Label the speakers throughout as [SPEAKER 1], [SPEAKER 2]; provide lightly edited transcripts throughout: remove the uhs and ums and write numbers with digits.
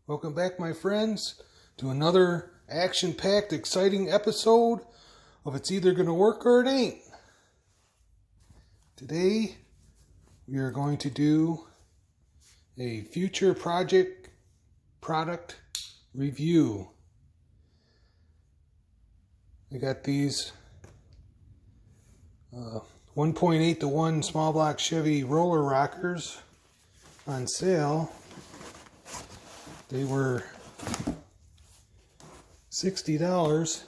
[SPEAKER 1] Welcome back, my friends, to another action-packed, exciting episode of It's Either Gonna Work or It Ain't. Today, we are going to do a future product review. I got these 1.8:1 small block Chevy roller rockers on sale. They were $60,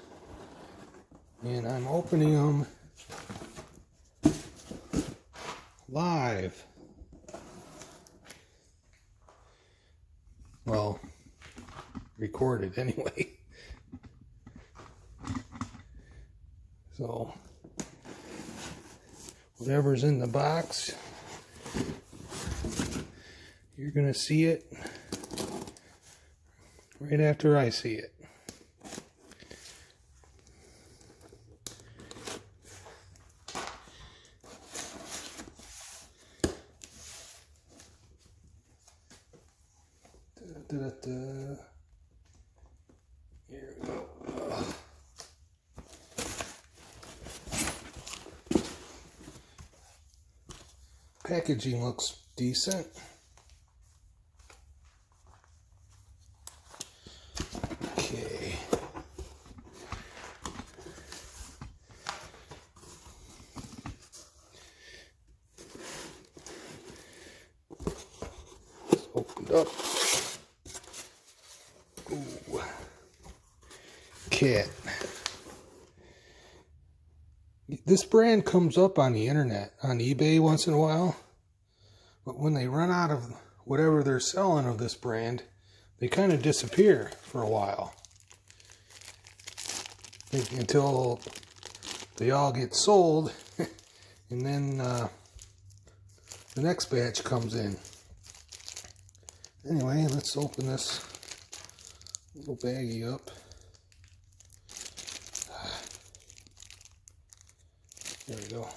[SPEAKER 1] and I'm opening them live. Well, recorded anyway. So, whatever's in the box, you're going to see it right after I see it. Here we go. Packaging looks decent. Okay. It's opened up. Ooh. Cat. This brand comes up on the internet, on eBay once in a while, but when they run out of whatever they're selling of this brand, they kind of disappear for a while until they all get sold, and then the next batch comes in. Anyway, let's open this little baggie up. There we go.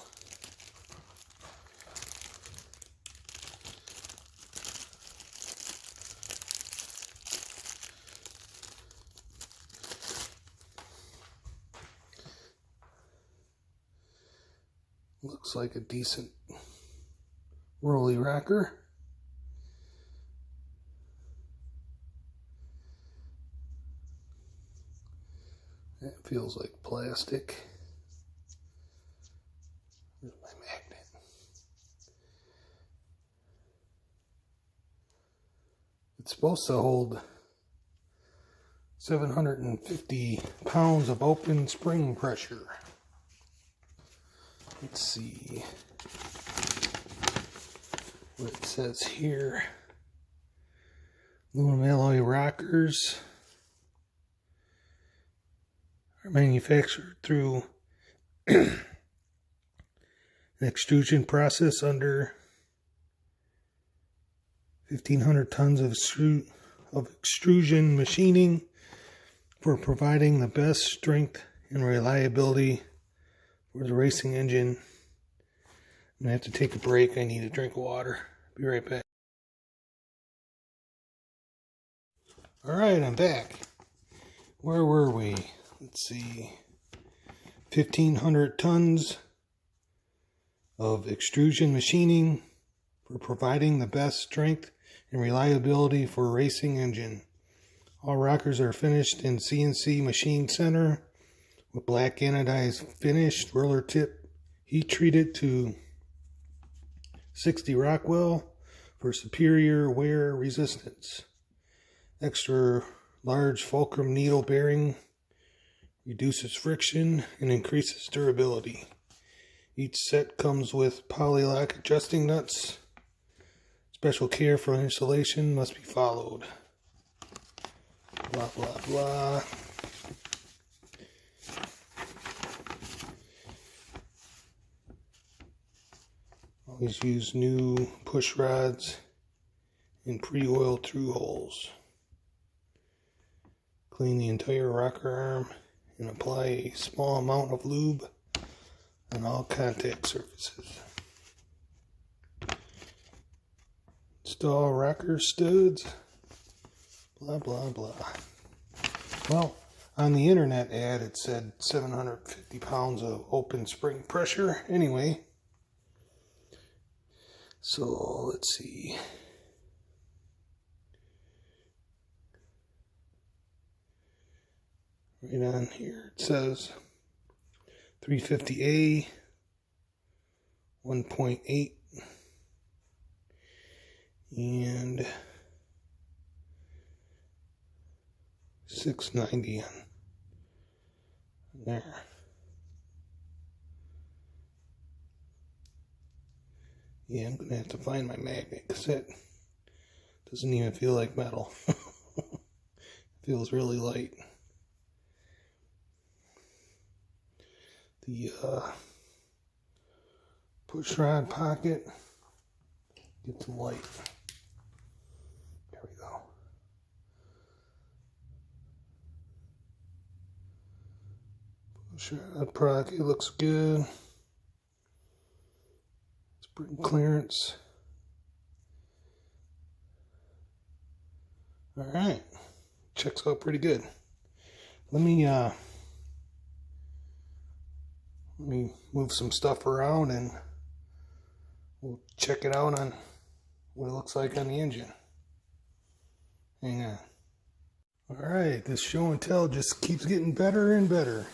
[SPEAKER 1] Looks like a decent rolly rocker. That feels like plastic. Here's my magnet. It's supposed to hold 750 pounds of open spring pressure. Let's see what it says here. Aluminum alloy rockers are manufactured through an extrusion process under 1,500 tons of extrusion machining for providing the best strength and reliability for the racing engine. I'm going to have to take a break. I need a drink of water. Be right back. Alright, I'm back. Where were we? Let's see. 1,500 tons of extrusion machining for providing the best strength and reliability for a racing engine. All rockers are finished in CNC machine center with black anodized finished roller tip, heat treated to 60 Rockwell for superior wear resistance. Extra large fulcrum needle bearing reduces friction and increases durability. Each set comes with poly-lock adjusting nuts. Special care for installation must be followed. Blah, blah, blah. Always use new push rods and pre-oiled through holes. Clean the entire rocker arm and apply a small amount of lube on all contact surfaces. Install rocker studs. blah, blah, blah. Well, on the internet ad, it said 750 pounds of open spring pressure. Anyway, so let's see. Right on here it says 350A, 1.8, and 690 on there. Yeah, I'm gonna have to find my magnet because that doesn't even feel like metal. It feels really light. The push rod pocket gets some light. There we go. Push rod pocket looks good. Spring clearance. All right, checks out pretty good. Let me move some stuff around and we'll check it out on what it looks like on the engine. Hang on. Alright, this show and tell just keeps getting better and better.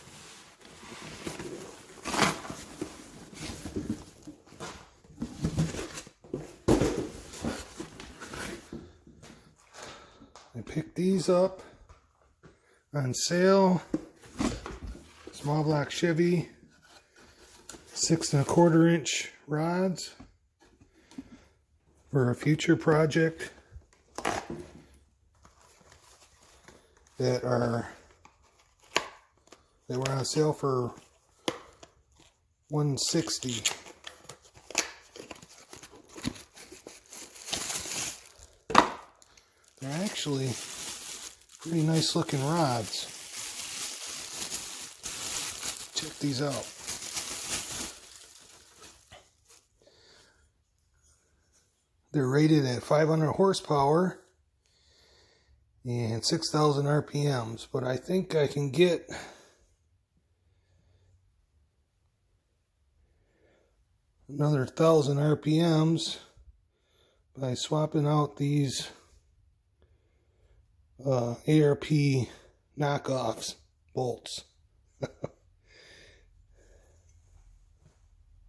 [SPEAKER 1] I picked these up on sale. Small block Chevy 6 1/4 inch rods for a future project that were on sale for $160. They're actually pretty nice looking rods. Check these out. They're rated at 500 horsepower and 6,000 RPMs, but I think I can get another 1,000 RPMs by swapping out these ARP knockoffs bolts.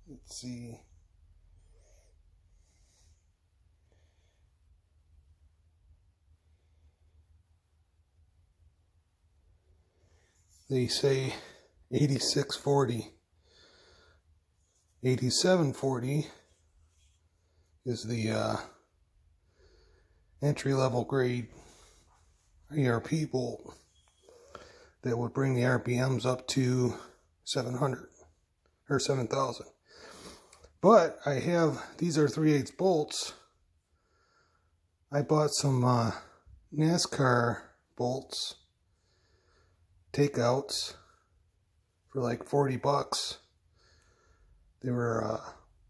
[SPEAKER 1] Let's see. They say 8640. 8740 is the entry-level grade ARP bolt that would bring the RPMs up to 700 or 7,000. But I have, these are 3/8 bolts. I bought some NASCAR bolts, takeouts, for like 40 bucks. They were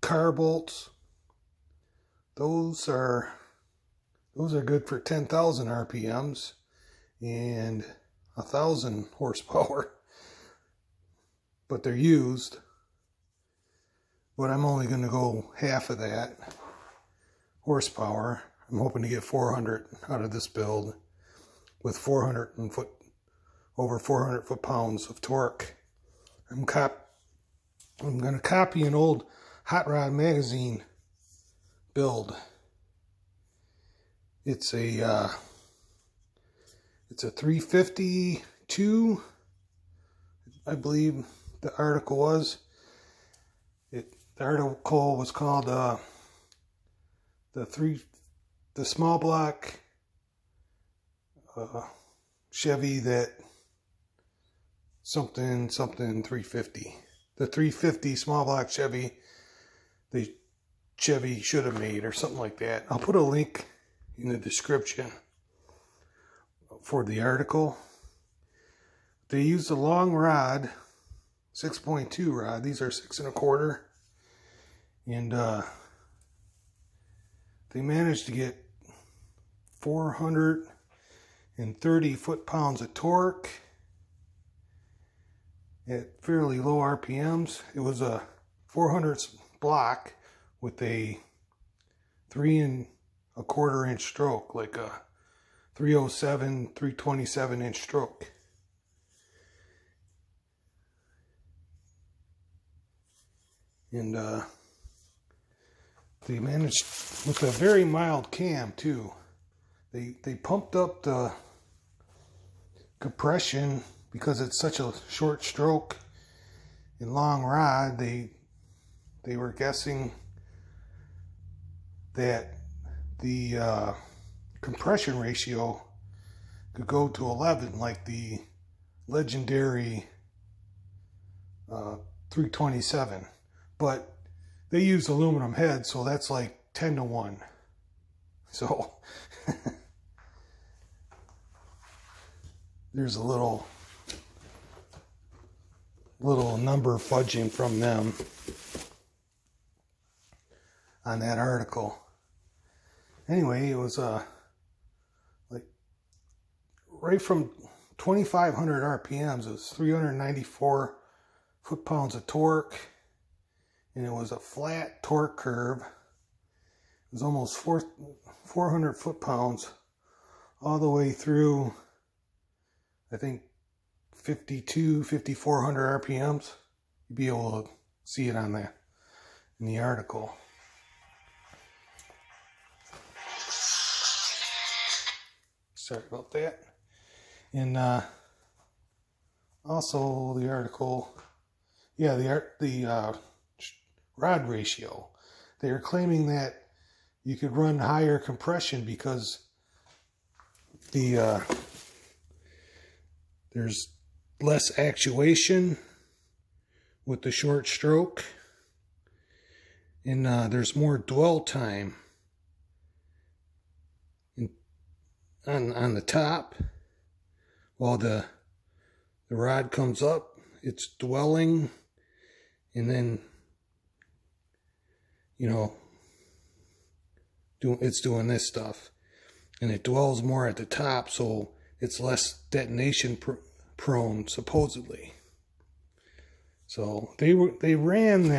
[SPEAKER 1] car bolts. Those are good for 10,000 RPMs and 1,000 horsepower. But they're used. But I'm only going to go half of that horsepower. I'm hoping to get 400 out of this build with over 400 foot-pounds of torque. I'm going to copy an old Hot Rod magazine build. It's a 352, I believe the article was. The article was called the small block Chevy that something 350. The 350 small block Chevy the Chevy should have made, or something like that. I'll put a link in the description for the article. They used a long rod, 6.2 rod. These are 6 1/4. And they managed to get 400 and 30 foot-pounds of torque at fairly low RPMs. It was a 400 block with a 3 1/4 inch stroke, like a 307, 327 inch stroke. And they managed with a very mild cam too. They pumped up the compression because it's such a short stroke and long rod. They were guessing that the compression ratio could go to 11, like the legendary 327. But they use aluminum heads, so that's like 10 to 1. So there's a little number fudging from them on that article. Anyway, it was like right from 2,500 RPMs, it was 394 foot-pounds of torque, and it was a flat torque curve. It was almost 400 foot-pounds all the way through, I think, 5,400 RPMs. You'd be able to see it on in the article. Sorry about that. And also the article, yeah, the rod ratio. They are claiming that you could run higher compression because there's less actuation with the short stroke, and there's more dwell time on the top. While the rod comes up, it's dwelling, and then, you know, it's doing this stuff, and it dwells more at the top, so it's less detonation prone, supposedly. So they ran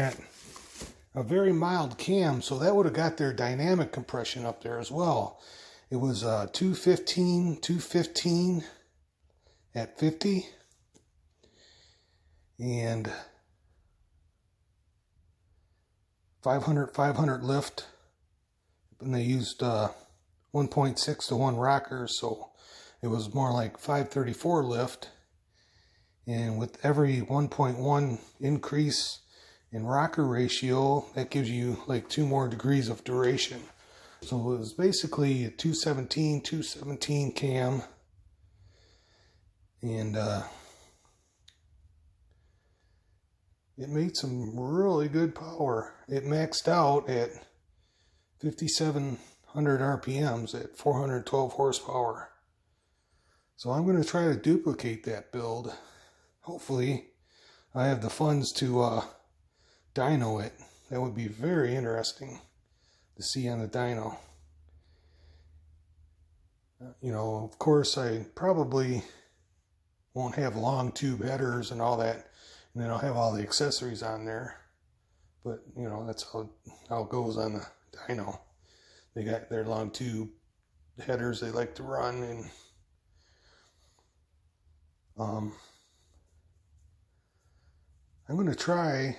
[SPEAKER 1] a very mild cam, so that would have got their dynamic compression up there as well. It was 215 at 50, and 500 lift, and they used 1.6 to 1 rockers, so it was more like 534 lift, and with every 1.1 increase in rocker ratio, that gives you like 2 more degrees of duration. So it was basically a 217 cam, and it made some really good power. It maxed out at 5,700 RPMs at 412 horsepower. So I'm going to try to duplicate that build. Hopefully I have the funds to dyno it. That would be very interesting to see on the dyno. You know, of course, I probably won't have long tube headers and all that, and then I'll have all the accessories on there. But, you know, that's how it goes on the dyno. They got their long tube headers they like to run, and I'm going to try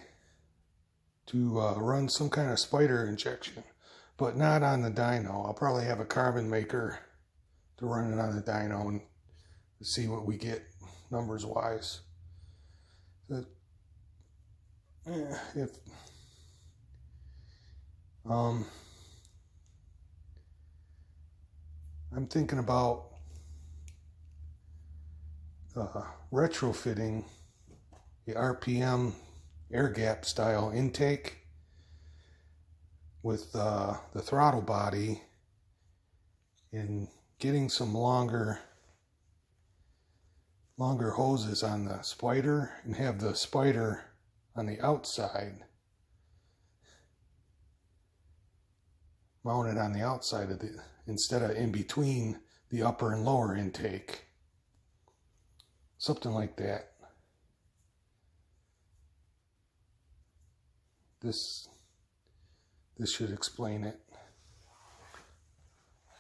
[SPEAKER 1] to run some kind of spider injection, but not on the dyno. I'll probably have a carbon maker to run it on the dyno and see what we get numbers wise. If I'm thinking about retrofitting the RPM air gap style intake with the throttle body, and getting some longer hoses on the spider, and have the spider on the outside, mounted on the outside of instead of in between the upper and lower intake. Something like that. This should explain it.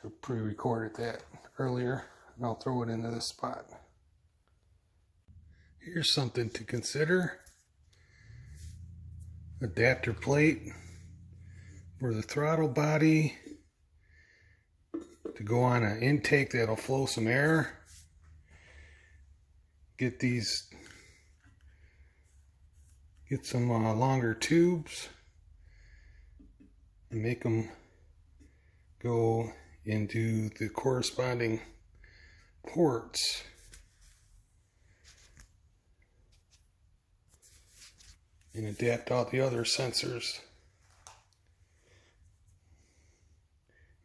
[SPEAKER 1] I pre-recorded that earlier, and I'll throw it into this spot. Here's something to consider. Adapter plate for the throttle body to go on an intake that'll flow some air. Get some longer tubes and make them go into the corresponding ports. And adapt all the other sensors.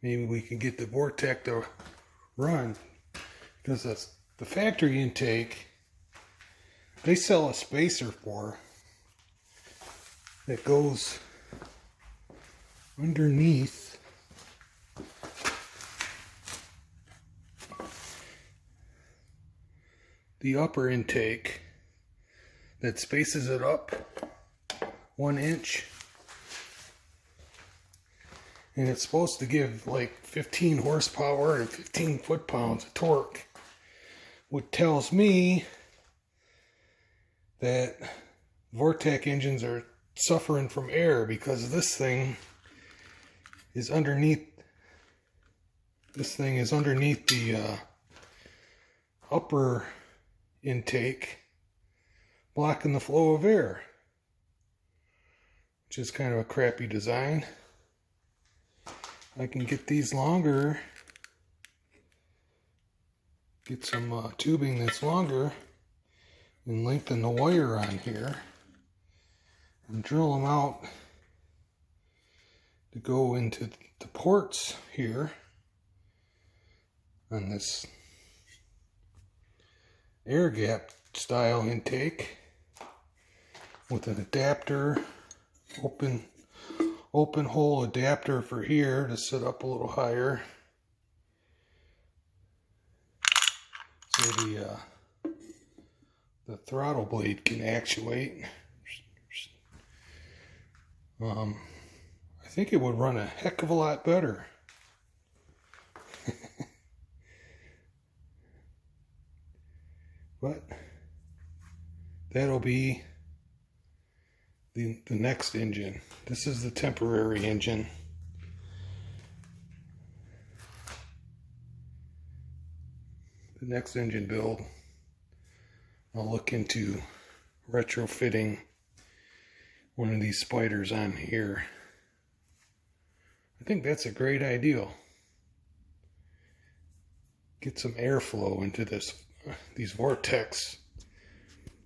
[SPEAKER 1] Maybe we can get the Vortec to run, because that's the factory intake. They sell a spacer for that goes underneath the upper intake that spaces it up 1 inch, and it's supposed to give like 15 horsepower and 15 foot-pounds of torque, which tells me that Vortec engines are suffering from air, because this thing is underneath the upper intake, blocking the flow of air, which is kind of a crappy design. I can get these longer, get some tubing that's longer, and lengthen the wire on here, and drill them out to go into the ports here on this air gap style intake with an adapter, open hole adapter for here to sit up a little higher, so the throttle blade can actuate. I think it would run a heck of a lot better. But that'll be the next engine. This is the temporary engine. The next engine build, I'll look into retrofitting one of these spiders on here. I think that's a great idea. Get some airflow into these Vortecs.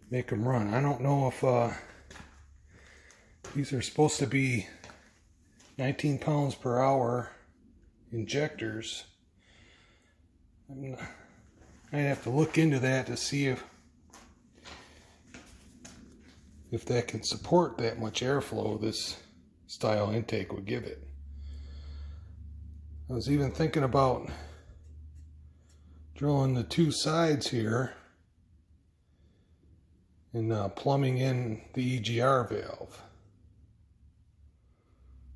[SPEAKER 1] Make them run. I don't know if these are supposed to be 19 pounds per hour injectors. I'd have to look into that to see if that can support that much airflow this style intake would give it. I was even thinking about drilling the two sides here and plumbing in the EGR valve.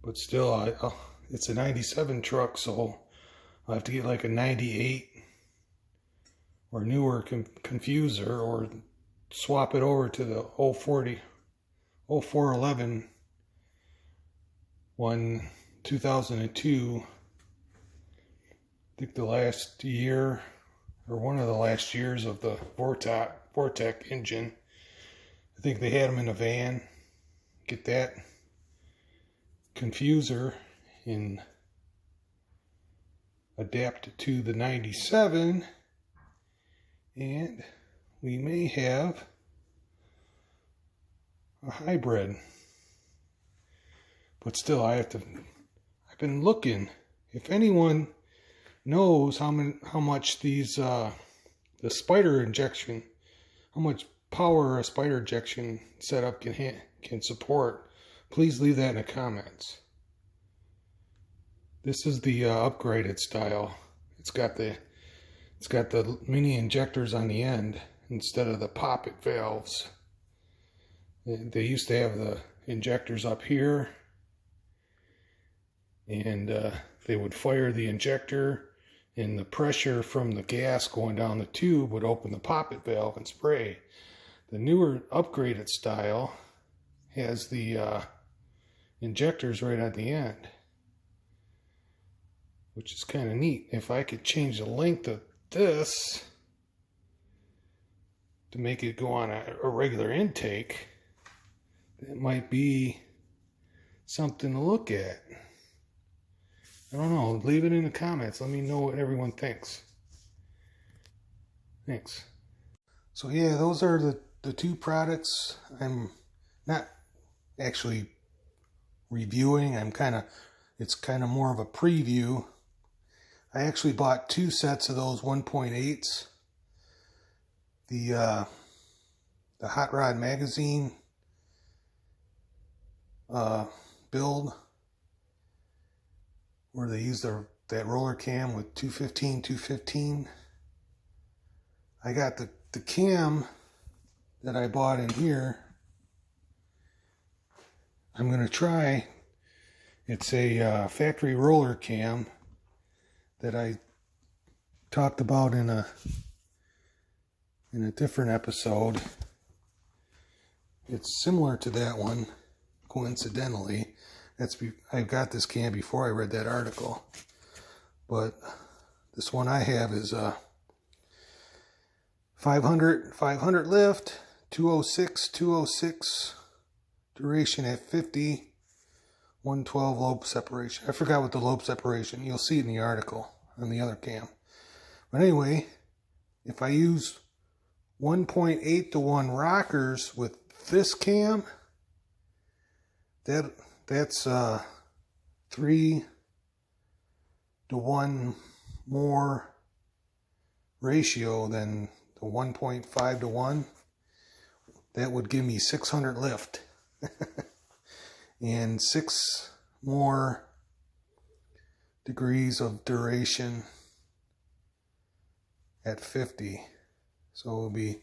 [SPEAKER 1] But still, it's a 97 truck, so I'll have to get like a 98 or newer confuser, or swap it over to the 0411 one, 2002. I think the last year, or one of the last years of the Vortec engine. I think they had them in a van. Get that confuser and adapt it to the 97, and we may have a hybrid. But still, I've been looking. If anyone knows how much these the spider injection, how much power a spider injection setup can support, please leave that in the comments. This is the upgraded style. It's got the It's got the mini injectors on the end instead of the poppet valves. They used to have the injectors up here, and they would fire the injector, and the pressure from the gas going down the tube would open the poppet valve and spray. The newer upgraded style has the injectors right at the end, which is kind of neat. If I could change the length of this to make it go on a regular intake, that might be something to look at. I don't know. Leave it in the comments. Let me know what everyone thinks. Thanks. So yeah, those are the two products I'm not actually reviewing. It's kind of more of a preview. I actually bought 2 sets of those 1.8s. The Hot Rod Magazine build, where they use that roller cam with 215. I got the cam that I bought in here. I'm going to try. It's a factory roller cam that I talked about in a different episode. It's similar to that one, coincidentally. I got this cam before I read that article, but this one I have is 500 lift, 206 duration at 50, 112 lobe separation. I forgot what the lobe separation. You'll see it in the article on the other cam. But anyway, if I use 1.8 to 1 rockers with this cam, that's 3 to 1 more ratio than the 1.5 to 1. That would give me 600 lift and 6 more degrees of duration at 50. So it will be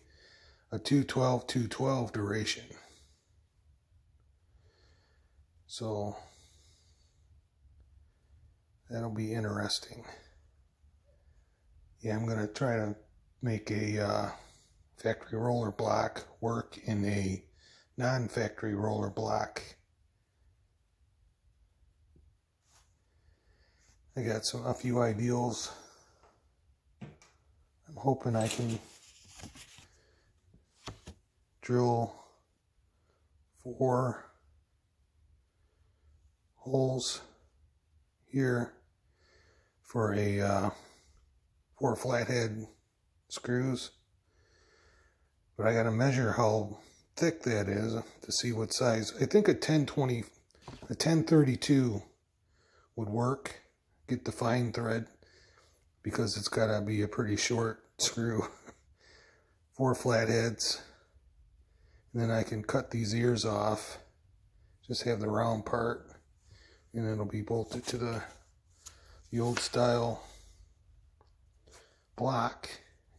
[SPEAKER 1] a 212 duration. So that'll be interesting. Yeah, I'm going to try to make a factory roller block work in a non-factory roller block. I got a few ideals. I'm hoping I can drill 4 holes here for 4 flathead screws, but I got to measure how thick that is to see what size. I think a 1032 would work. Get the fine thread, because it's got to be a pretty short screw. 4 flatheads, and then I can cut these ears off, just have the round part, and it'll be bolted to the old style block,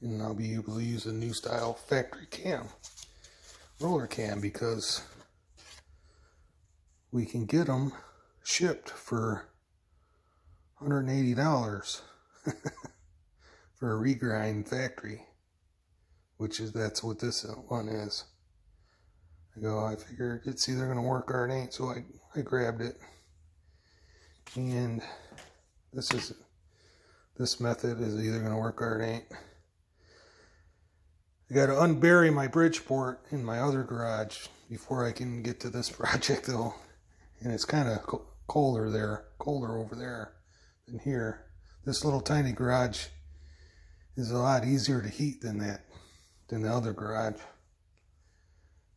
[SPEAKER 1] and I'll be able to use a new style factory cam, roller cam, because we can get them shipped for $180 for a regrind factory, that's what this one is. I figured it's either going to work or it ain't, so I grabbed it. And this method is either going to work or it ain't. I got to unbury my Bridgeport in my other garage before I can get to this project, though. And it's kind of colder over there than here. This little tiny garage is a lot easier to heat than the other garage.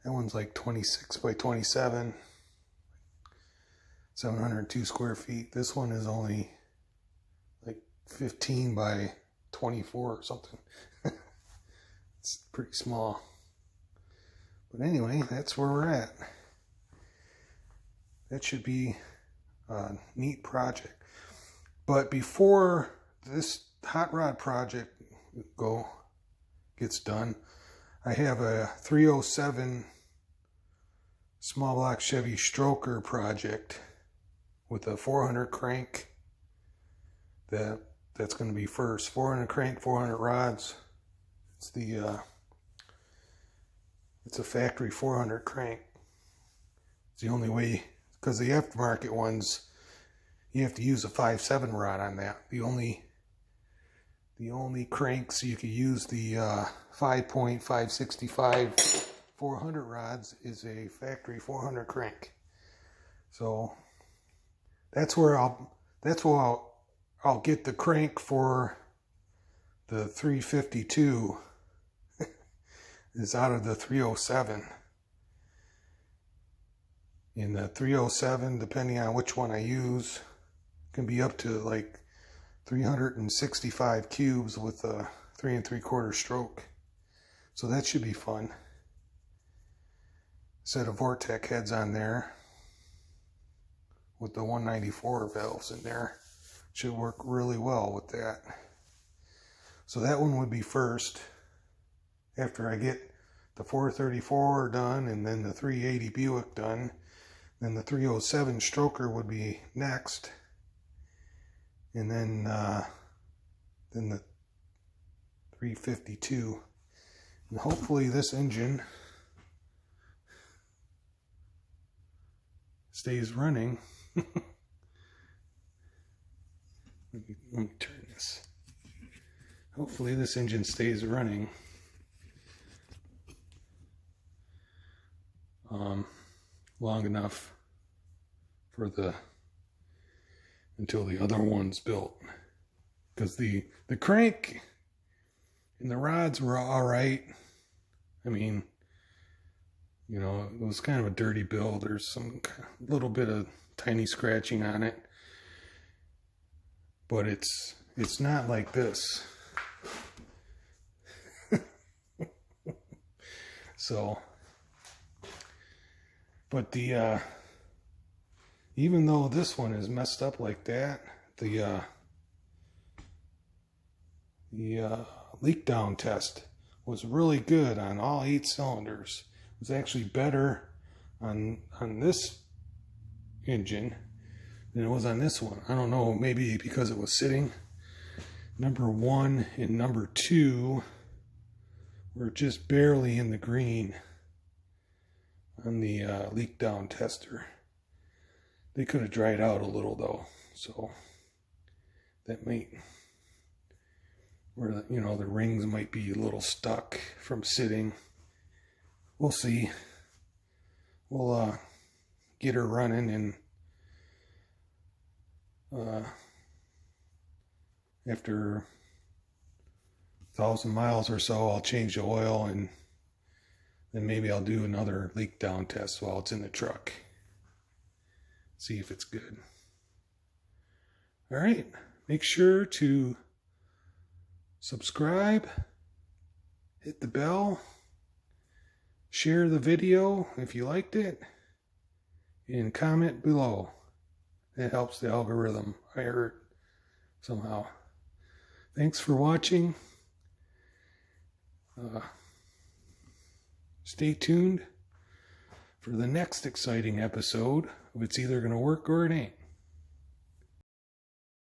[SPEAKER 1] That one's like 26 by 27, 702 square feet. This one is only like 15 by 24 or something. It's pretty small. But anyway, that's where we're at. That should be a neat project. But before this hot rod project gets done. I have a 307 small block Chevy stroker project with a 400 crank. That's going to be first. 400 crank, 400 rods. It's a factory 400 crank. It's the only way, because the aftermarket ones, you have to use a 5.7 rod on that. The only cranks you could use the 5.565 400 rods is a factory 400 crank. So that's where I'll get the crank for the 352 is out of the 307. In the 307, depending on which one I use, can be up to like 365 cubes with a 3 3/4 stroke. So that should be fun. Set of Vortec heads on there with the 194 valves in there. Should work really well with that. So that one would be first. After I get the 434 done and then the 380 Buick done, then the 307 stroker would be next. And then the 352. And hopefully this engine stays running. Let me turn this. Hopefully this engine stays running long enough for until the other one's built. Because the crank and the rods were all right. I mean, you know, it was kind of a dirty build. There's some little bit of tiny scratching on it. But it's not like this. So, but even though this one is messed up like that, the leak down test was really good on all 8 cylinders. It was actually better on this engine than it was on this one. I don't know, maybe because it was sitting. Number 1 and number 2 were just barely in the green on the leak down tester. They could have dried out a little though, so that might, where you know, the rings might be a little stuck from sitting. We'll see. We'll get her running, and after 1,000 miles or so, I'll change the oil, and then maybe I'll do another leak down test while it's in the truck. See if it's good. All right, make sure to subscribe, hit the bell, share the video if you liked it, and comment below. It helps the algorithm, I heard, somehow. Thanks for watching. Stay tuned for the next exciting episode of It's Either Gonna Work or It Ain't.